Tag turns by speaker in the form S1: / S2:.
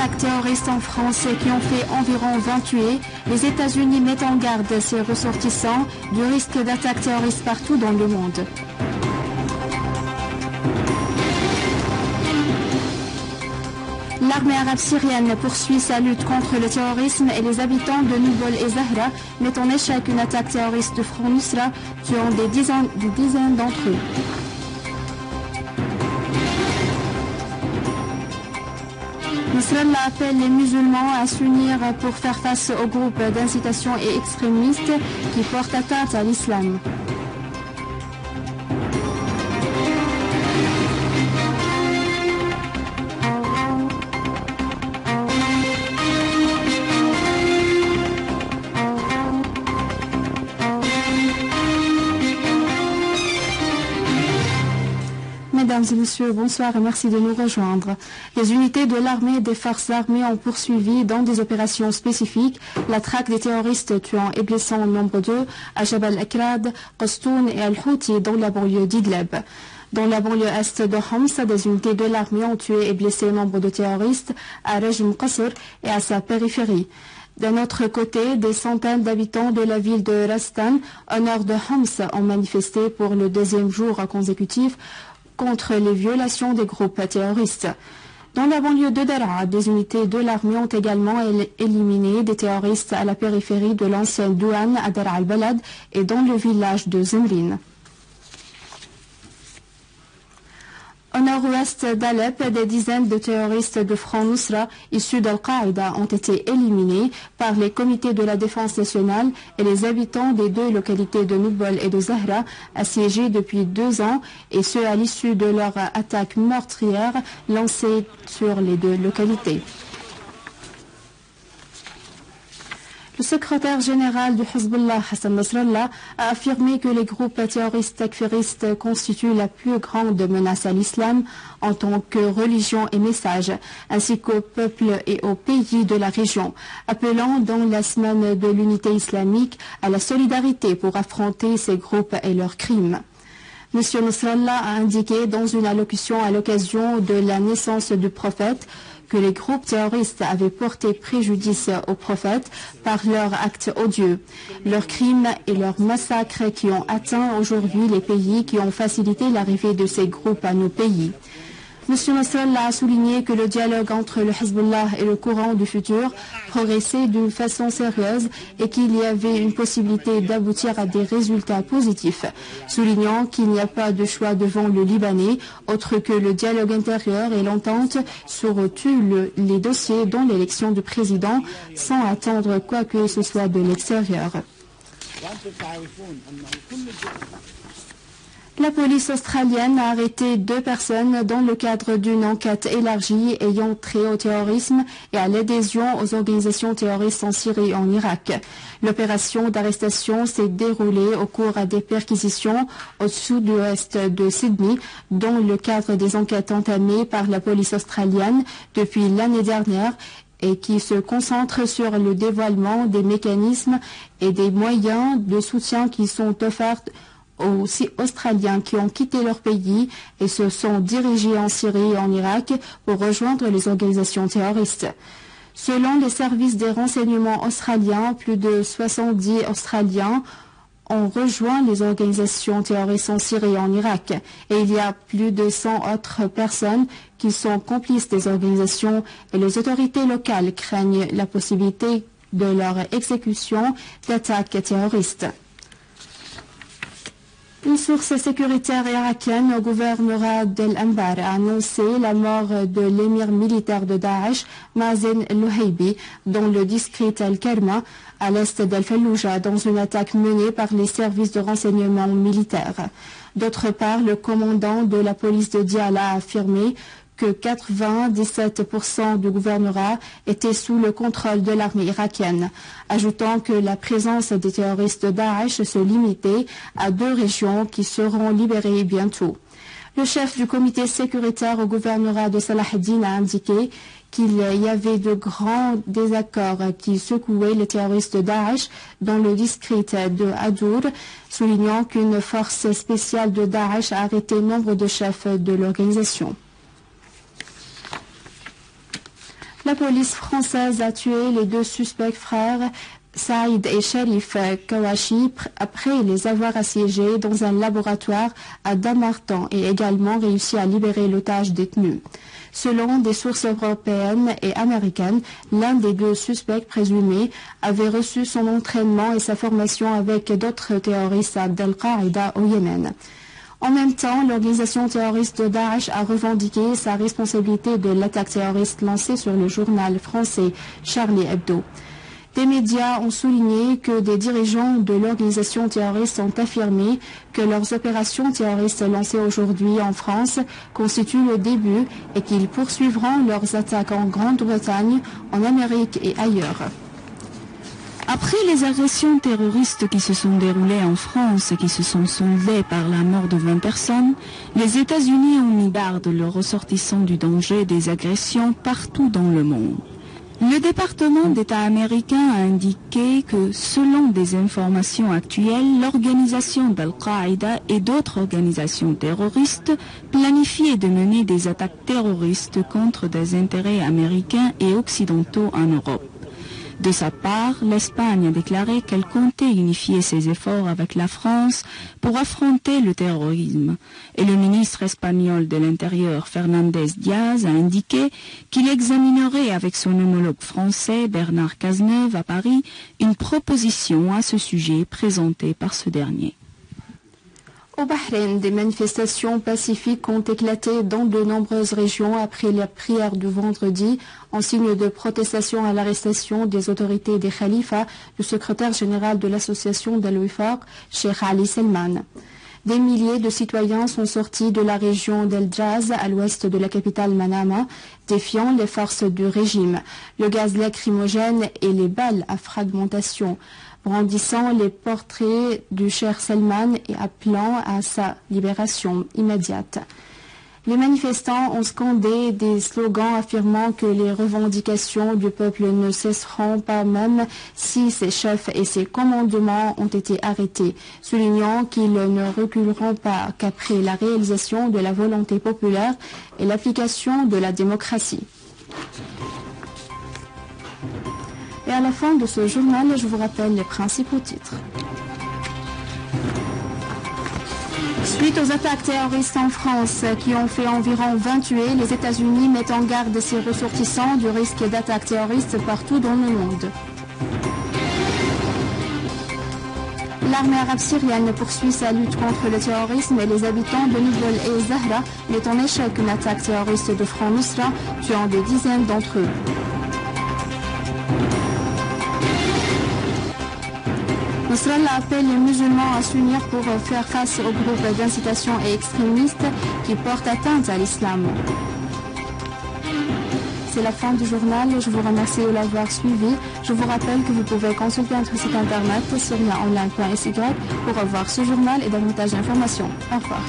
S1: attaques terroristes en France qui ont fait environ 20 tués, les États-Unis mettent en garde ses ressortissants du risque d'attaques terroristes partout dans le monde. L'armée arabe syrienne poursuit sa lutte contre le terrorisme et les habitants de Nubol et Zahra mettent en échec une attaque terroriste de Front Nusra, tuant des dizaines d'entre eux. Nasrallah appelle les musulmans à s'unir pour faire face aux groupes d'incitation et extrémistes qui portent atteinte à l'islam. Mesdames et messieurs, bonsoir et merci de nous rejoindre. Les unités de l'armée et des forces armées ont poursuivi dans des opérations spécifiques la traque des terroristes tuant et blessant au nombre d'eux à Jabal Akrad, Qostoun et Al-Houthi dans la banlieue d'Idleb. Dans la banlieue est de Homs, des unités de l'armée ont tué et blessé nombre de terroristes à Rajm Qasr et à sa périphérie. D'un autre côté, des centaines d'habitants de la ville de Rastan, au nord de Homs, ont manifesté pour le deuxième jour consécutif contre les violations des groupes terroristes. Dans la banlieue de Daraa, des unités de l'armée ont également éliminé des terroristes à la périphérie de l'ancienne douane à Daraa al-Balad et dans le village de Zemrine. Au nord-ouest d'Alep, des dizaines de terroristes de Front Nusra issus d'Al-Qaïda ont été éliminés par les comités de la défense nationale et les habitants des deux localités de Nubol et de Zahra, assiégés depuis 2 ans, et ce à l'issue de leur attaque meurtrière lancée sur les deux localités. Le secrétaire général du Hezbollah, Hassan Nasrallah, a affirmé que les groupes terroristes takfiristes constituent la plus grande menace à l'islam en tant que religion et message, ainsi qu'au peuple et aux pays de la région, appelant dans la semaine de l'unité islamique à la solidarité pour affronter ces groupes et leurs crimes. M. Nasrallah a indiqué dans une allocution à l'occasion de la naissance du prophète que les groupes terroristes avaient porté préjudice au prophète par leurs actes odieux, leurs crimes et leurs massacres qui ont atteint aujourd'hui les pays qui ont facilité l'arrivée de ces groupes à nos pays. M. Nasrallah a souligné que le dialogue entre le Hezbollah et le courant du futur progressait d'une façon sérieuse et qu'il y avait une possibilité d'aboutir à des résultats positifs, soulignant qu'il n'y a pas de choix devant le Libanais autre que le dialogue intérieur et l'entente sur tous les dossiers dont l'élection du président sans attendre quoi que ce soit de l'extérieur. La police australienne a arrêté 2 personnes dans le cadre d'une enquête élargie ayant trait au terrorisme et à l'adhésion aux organisations terroristes en Syrie et en Irak. L'opération d'arrestation s'est déroulée au cours des perquisitions au sud-ouest de Sydney, dans le cadre des enquêtes entamées par la police australienne depuis l'année dernière et qui se concentrent sur le dévoilement des mécanismes et des moyens de soutien qui sont offerts aux Australiens qui ont quitté leur pays et se sont dirigés en Syrie et en Irak pour rejoindre les organisations terroristes. Selon les services des renseignements australiens, plus de 70 Australiens ont rejoint les organisations terroristes en Syrie et en Irak. Et il y a plus de 100 autres personnes qui sont complices des organisations et les autorités locales craignent la possibilité de leur exécution d'attaques terroristes. Une source sécuritaire irakienne au gouvernorat d'Al-Anbar a annoncé la mort de l'émir militaire de Daesh, Mazen Louheibi, dans le district Al-Karma, à l'est d'Al-Fallujah, dans une attaque menée par les services de renseignement militaires. D'autre part, le commandant de la police de Diyala a affirmé que 97% du gouvernorat était sous le contrôle de l'armée irakienne, ajoutant que la présence des terroristes de Daesh se limitait à 2 régions qui seront libérées bientôt. Le chef du comité sécuritaire au gouvernorat de Salah ad-Din a indiqué qu'il y avait de grands désaccords qui secouaient les terroristes de Daesh dans le district de Adour, soulignant qu'une force spéciale de Daesh a arrêté nombre de chefs de l'organisation. La police française a tué les deux suspects frères Saïd et Sharif Kawashi après les avoir assiégés dans un laboratoire à Damartan et également réussi à libérer l'otage détenu. Selon des sources européennes et américaines, l'un des deux suspects présumés avait reçu son entraînement et sa formation avec d'autres terroristes d'Al-Qaïda au Yémen. En même temps, l'organisation terroriste de Daesh a revendiqué sa responsabilité de l'attaque terroriste lancée sur le journal français Charlie Hebdo. Des médias ont souligné que des dirigeants de l'organisation terroriste ont affirmé que leurs opérations terroristes lancées aujourd'hui en France constituent le début et qu'ils poursuivront leurs attaques en Grande-Bretagne, en Amérique et ailleurs.
S2: Après les agressions terroristes qui se sont déroulées en France et qui se sont soldées par la mort de 20 personnes, les États-Unis ont mis garde leurs ressortissants du danger des agressions partout dans le monde. Le département d'État américain a indiqué que, selon des informations actuelles, l'organisation d'Al-Qaïda et d'autres organisations terroristes planifiaient de mener des attaques terroristes contre des intérêts américains et occidentaux en Europe. De sa part, l'Espagne a déclaré qu'elle comptait unifier ses efforts avec la France pour affronter le terrorisme. Et le ministre espagnol de l'Intérieur, Fernández Díaz, a indiqué qu'il examinerait avec son homologue français, Bernard Cazeneuve, à Paris, une proposition à ce sujet présentée par ce dernier.
S1: Au Bahreïn, des manifestations pacifiques ont éclaté dans de nombreuses régions après la prière du vendredi en signe de protestation à l'arrestation des autorités des khalifas, le secrétaire général de l'association d'Al-Wifaq, Cheikh Ali Salman. Des milliers de citoyens sont sortis de la région d'El Jaz, à l'ouest de la capitale Manama, défiant les forces du régime, le gaz lacrymogène et les balles à fragmentation, brandissant les portraits du Cheikh Salman et appelant à sa libération immédiate. Les manifestants ont scandé des slogans affirmant que les revendications du peuple ne cesseront pas même si ses chefs et ses commandements ont été arrêtés, soulignant qu'ils ne reculeront pas qu'après la réalisation de la volonté populaire et l'application de la démocratie. Et à la fin de ce journal, je vous rappelle les principaux titres. Suite aux attaques terroristes en France qui ont fait environ 20 tués, les États-Unis mettent en garde ses ressortissants du risque d'attaques terroristes partout dans le monde. L'armée arabe syrienne poursuit sa lutte contre le terrorisme et les habitants de Nibel et Zahra mettent en échec une attaque terroriste de Front Nusra, tuant des dizaines d'entre eux. Nasrallah appelle les musulmans à s'unir pour faire face aux groupes d'incitation et extrémistes qui portent atteinte à l'islam. C'est la fin du journal. Je vous remercie de l'avoir suivi. Je vous rappelle que vous pouvez consulter notre site internet syriaonline.sy pour revoir ce journal et davantage d'informations. Au revoir.